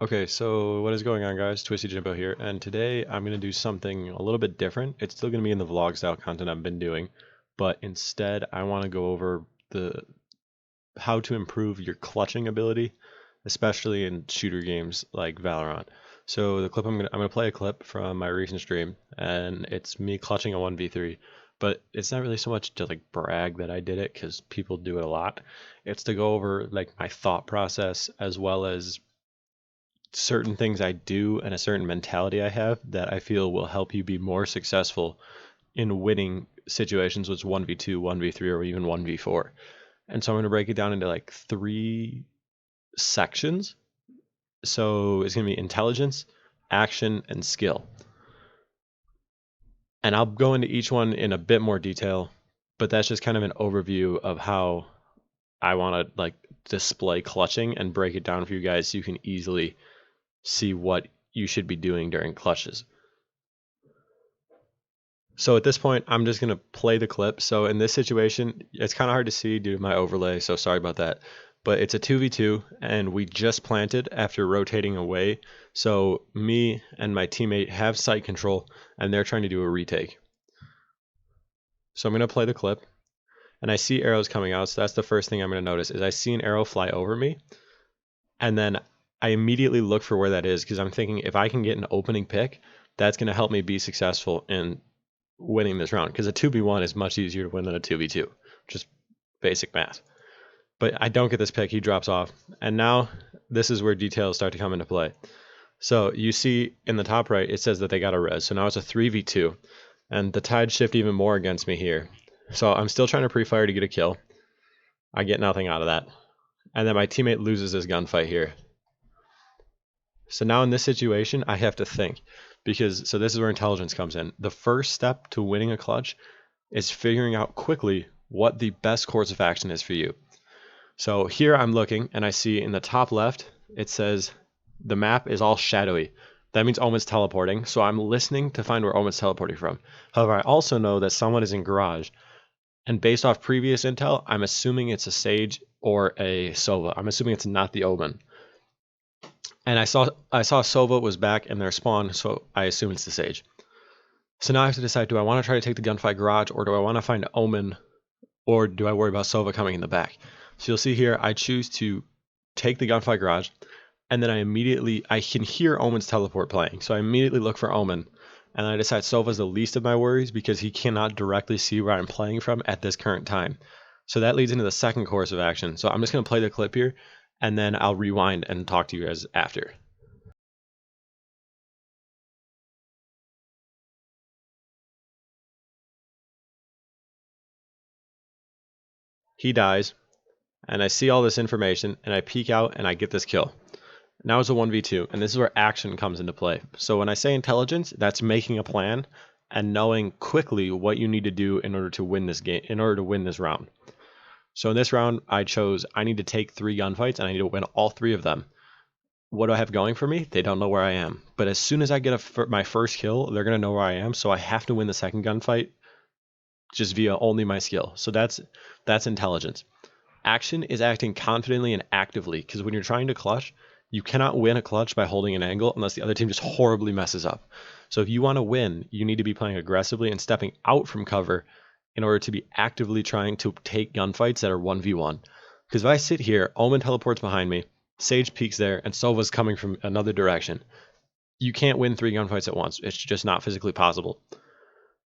Okay, so what is going on, guys? Twisty Jimbo here, and today I'm going to do something a little bit different. It's still going to be in the vlog style content I've been doing, but instead I want to go over the how to improve your clutching ability, especially in shooter games like Valorant. So the clip I'm gonna play a clip from my recent stream, and it's me clutching a 1v3. But it's not really so much to like brag that I did it because people do it a lot. It's to go over like my thought process as well as certain things I do and a certain mentality I have that I feel will help you be more successful in winning situations with 1v2, 1v3, or even 1v4. And so I'm going to break it down into like three sections. So it's going to be intelligence, action, and skill. And I'll go into each one in a bit more detail, but that's just kind of an overview of how I want to like display clutching and break it down for you guys so you can easily see what you should be doing during clutches. So at this point, I'm just going to play the clip. So in this situation, it's kind of hard to see due to my overlay, so sorry about that. But it's a 2v2, and we just planted after rotating away. So me and my teammate have sight control, and they're trying to do a retake. So I'm going to play the clip, and I see arrows coming out. So that's the first thing I'm going to notice is I see an arrow fly over me, and then I immediately look for where that is because I'm thinking if I can get an opening pick, that's going to help me be successful in winning this round because a 2v1 is much easier to win than a 2v2, just basic math. But I don't get this pick, he drops off, and now this is where details start to come into play. So you see in the top right, it says that they got a res, so now it's a 3v2, and the tides shift even more against me here. So I'm still trying to pre-fire to get a kill. I get nothing out of that. And then my teammate loses his gunfight here. So now in this situation, I have to think. So this is where intelligence comes in. The first step to winning a clutch is figuring out quickly what the best course of action is for you. So here I'm looking and I see in the top left, it says the map is all shadowy. That means Omen's teleporting. So I'm listening to find where Omen's teleporting from. However, I also know that someone is in garage. And based off previous intel, I'm assuming it's a Sage or a Sova. I'm assuming it's not the Omen. And I saw Sova was back in their spawn, so I assume it's the Sage. So now I have to decide, do I want to try to take the gunfight garage, or do I want to find Omen, or do I worry about Sova coming in the back? So you'll see here, I choose to take the gunfight garage, and then I can hear Omen's teleport playing. So I immediately look for Omen, and I decide Sova's the least of my worries because he cannot directly see where I'm playing from at this current time. So that leads into the second course of action. So I'm just going to play the clip here, and then I'll rewind and talk to you guys after. He dies, and I see all this information, and I peek out, and I get this kill. Now it's a 1v2, and this is where action comes into play. So when I say intelligence, that's making a plan and knowing quickly what you need to do in order to win this game, in order to win this round. So in this round, I need to take 3 gunfights, and I need to win all 3 of them. What do I have going for me? They don't know where I am. But as soon as I get my first kill, they're going to know where I am, so I have to win the second gunfight just via only my skill. So that's intelligence. Action is acting confidently and actively, because when you're trying to clutch, you cannot win a clutch by holding an angle unless the other team just horribly messes up. So if you want to win, you need to be playing aggressively and stepping out from cover in order to be actively trying to take gunfights that are 1v1. Because if I sit here, Omen teleports behind me, Sage peeks there, and Sova's coming from another direction, you can't win 3 gunfights at once. It's just not physically possible.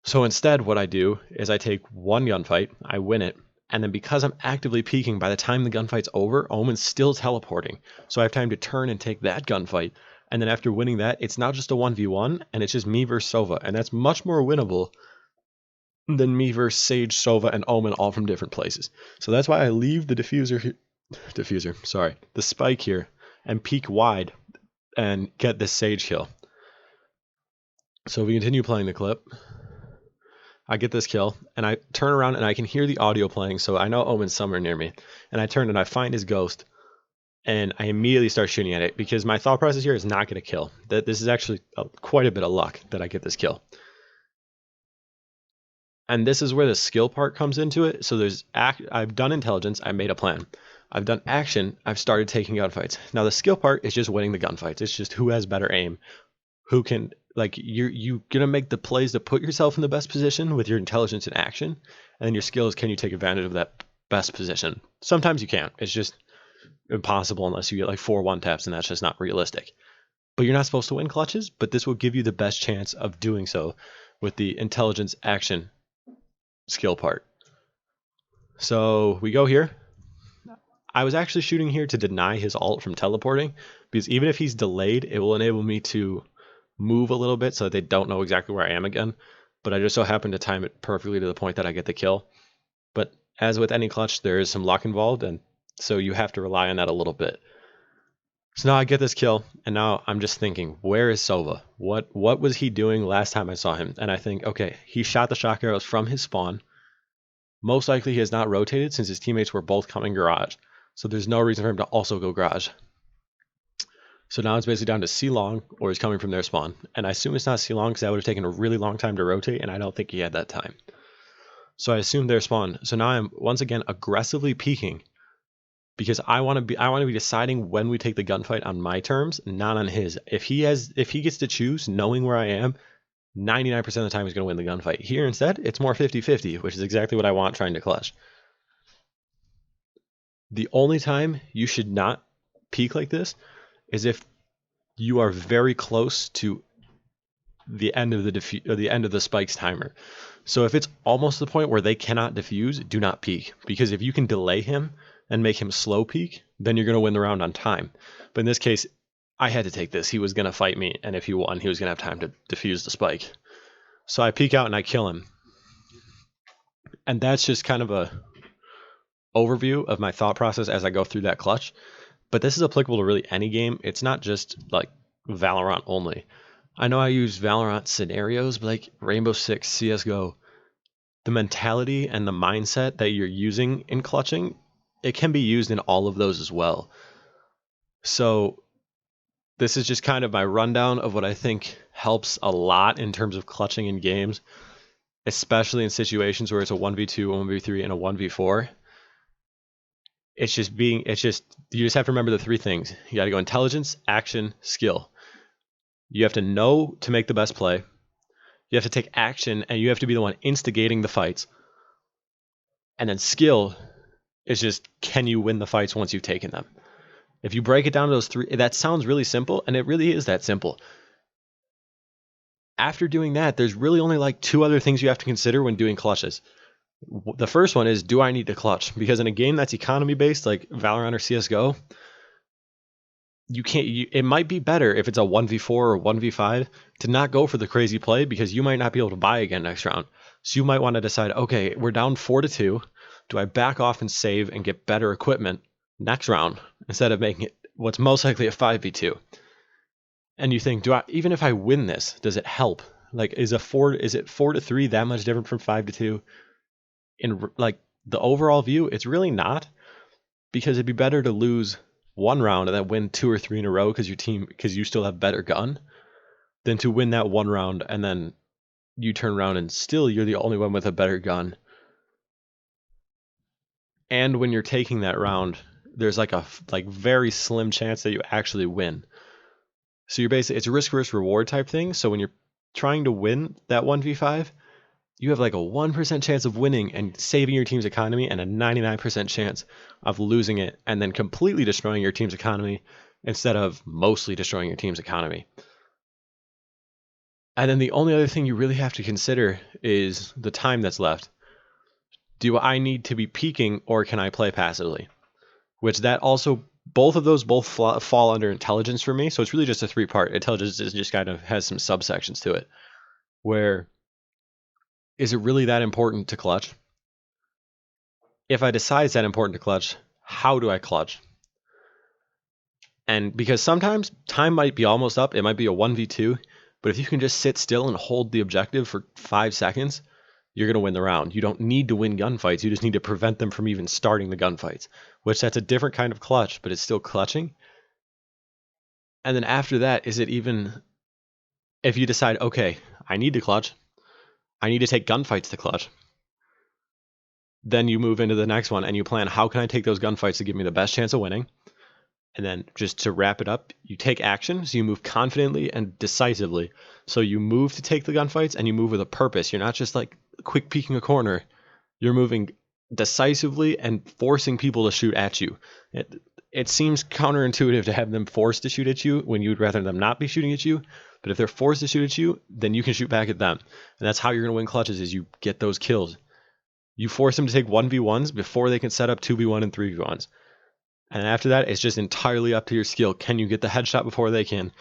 So instead, what I do is I take 1 gunfight, I win it, and then because I'm actively peeking, by the time the gunfight's over, Omen's still teleporting. So I have time to turn and take that gunfight. And then after winning that, it's now just a 1v1, and it's just me versus Sova. And that's much more winnable than me versus Sage, Sova, and Omen all from different places. So that's why I leave the the spike here, and peek wide and get this Sage kill. So we continue playing the clip. I get this kill, and I turn around and I can hear the audio playing, so I know Omen's somewhere near me. And I turn and I find his ghost, and I immediately start shooting at it because my thought process here is not get a kill. This is actually quite a bit of luck that I get this kill. And this is where the skill part comes into it. So I've done intelligence, I made a plan. I've done action, I've started taking gunfights. Now the skill part is just winning the gunfights. It's just who has better aim, who can, like, you gonna make the plays to put yourself in the best position with your intelligence and action, and then your skill is can you take advantage of that best position. Sometimes you can't. It's just impossible unless you get like 4 1-taps, and that's just not realistic. But you're not supposed to win clutches, but this will give you the best chance of doing so with the intelligence action skill part. So we go here. I was actually shooting here to deny his ult from teleporting, because even if he's delayed, it will enable me to move a little bit so that they don't know exactly where I am again. But I just so happen to time it perfectly to the point that I get the kill. But as with any clutch, there is some luck involved, and so you have to rely on that a little bit. So now I get this kill, and now I'm just thinking, where is Sova? What was he doing last time I saw him? And I think, okay, he shot the shock arrows from his spawn. Most likely he has not rotated since his teammates were both coming garage. So there's no reason for him to also go garage. So now it's basically down to C-Long, or he's coming from their spawn. And I assume it's not C-Long because that would have taken a really long time to rotate, and I don't think he had that time. So I assume their spawn. So now I'm once again aggressively peeking, because I want to be deciding when we take the gunfight on my terms, not on his. If he gets to choose, knowing where I am, 99% of the time he's going to win the gunfight. Here instead, it's more 50-50, which is exactly what I want trying to clutch. The only time you should not peek like this is if you are very close to the end of the spikes timer. So if it's almost the point where they cannot defuse, do not peek, because if you can delay him and make him slow peek, then you're going to win the round on time. But in this case, I had to take this. He was going to fight me, and if he won, he was going to have time to defuse the spike. So I peek out and I kill him. And that's just kind of a overview of my thought process as I go through that clutch. But this is applicable to really any game. It's not just like Valorant only. I know I use Valorant scenarios, but like Rainbow Six, CSGO, the mentality and the mindset that you're using in clutching, it can be used in all of those as well. So this is just kind of my rundown of what I think helps a lot in terms of clutching in games, especially in situations where it's a 1v2, a 1v3, and a 1v4. You just have to remember the 3 things. You got to go intelligence, action, skill. You have to know to make the best play. You have to take action, and you have to be the one instigating the fights. And then skill is just, can you win the fights once you've taken them? If you break it down to those 3, that sounds really simple, and it really is that simple. After doing that, there's really only like 2 other things you have to consider when doing clutches. The first one is, do I need to clutch? Because in a game that's economy based, like Valorant or CSGO, it might be better if it's a 1v4 or 1v5 to not go for the crazy play, because you might not be able to buy again next round. So you might want to decide, okay, we're down 4-2. Do I back off and save and get better equipment next round instead of making it what's most likely a 5v2? And you think, even if I win this, does it help? Like, is it 4-3 that much different from 5-2? In like the overall view, it's really not, because it'd be better to lose 1 round and then win 2 or 3 in a row because you still have better gun, than to win that 1 round and then you turn around and still you're the only one with a better gun. And when you're taking that round, there's like a very slim chance that you actually win. So it's a risk versus reward type thing. So when you're trying to win that 1v5, you have like a 1% chance of winning and saving your team's economy, and a 99% chance of losing it and then completely destroying your team's economy instead of mostly destroying your team's economy. And then the only other thing you really have to consider is the time that's left. Do I need to be peaking, or can I play passively? Which that also, both of those fall under intelligence for me. So it's really just a 3-part. Intelligence is just kind of has some subsections to it. Where is it really that important to clutch? If I decide it's that important to clutch, how do I clutch? And because sometimes time might be almost up, it might be a 1v2, but if you can just sit still and hold the objective for 5 seconds, you're going to win the round. You don't need to win gunfights, you just need to prevent them from even starting the gunfights, which that's a different kind of clutch, but it's still clutching. And then after that, is it even, if you decide, okay, I need to clutch, I need to take gunfights to clutch, Then you move into the next one and you plan, how can I take those gunfights to give me the best chance of winning? And then just to wrap it up, you take action. So you move confidently and decisively. So you move to take the gunfights and you move with a purpose. You're not just like quick peeking a corner. You're moving decisively and forcing people to shoot at you. It seems counterintuitive to have them forced to shoot at you when you'd rather them not be shooting at you. But if they're forced to shoot at you, then you can shoot back at them. And that's how you're going to win clutches, is you get those kills. You force them to take 1v1s before they can set up 2v1 and 3v1s. And after that, it's just entirely up to your skill. Can you get the headshot before they can?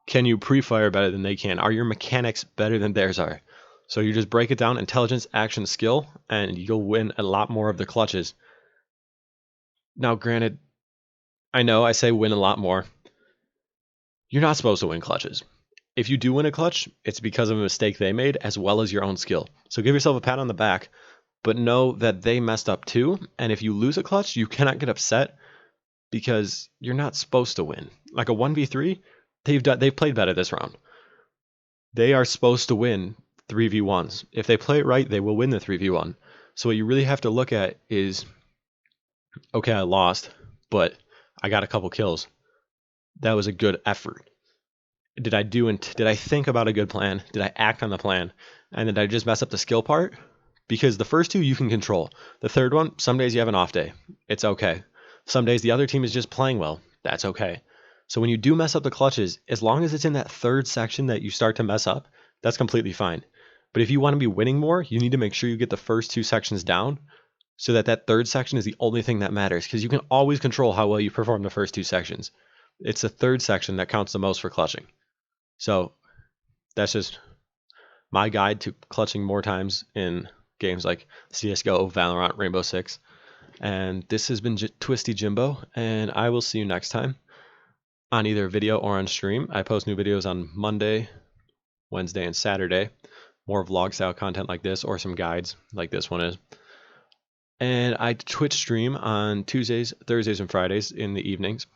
Can you pre-fire better than they can? Are your mechanics better than theirs are? So you just break it down, intelligence, action, skill, and you'll win a lot more of the clutches. Now, granted, I know I say win a lot more. You're not supposed to win clutches. If you do win a clutch, it's because of a mistake they made as well as your own skill. So give yourself a pat on the back, but know that they messed up too. And if you lose a clutch, you cannot get upset, because you're not supposed to win. Like a 1v3, they've played better this round. They are supposed to win 3v1s. If they play it right, they will win the 3v1. So what you really have to look at is, okay, I lost, but I got a couple kills. That was a good effort. Did I think about a good plan? Did I act on the plan? And did I just mess up the skill part? Because the first two you can control. The third one, some days you have an off day. It's okay. Some days the other team is just playing well. That's okay. So when you do mess up the clutches, as long as it's in that third section that you start to mess up, that's completely fine. But if you want to be winning more, you need to make sure you get the first two sections down, so that third section is the only thing that matters, because you can always control how well you perform the first two sections. It's the third section that counts the most for clutching. So that's just my guide to clutching more times in games like CSGO, Valorant, Rainbow Six. And this has been Twisty Jimbo, and I will see you next time on either video or on stream. I post new videos on Monday, Wednesday, and Saturday. More vlog style content like this, or some guides like this one is. And I Twitch stream on Tuesdays, Thursdays, and Fridays in the evenings.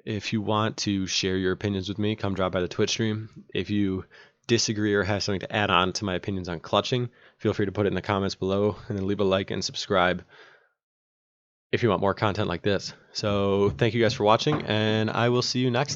If you want to share your opinions with me, come drop by the Twitch stream. If you disagree or have something to add on to my opinions on clutching, feel free to put it in the comments below, and then leave a like and subscribe if you want more content like this. So thank you guys for watching, and I will see you next time.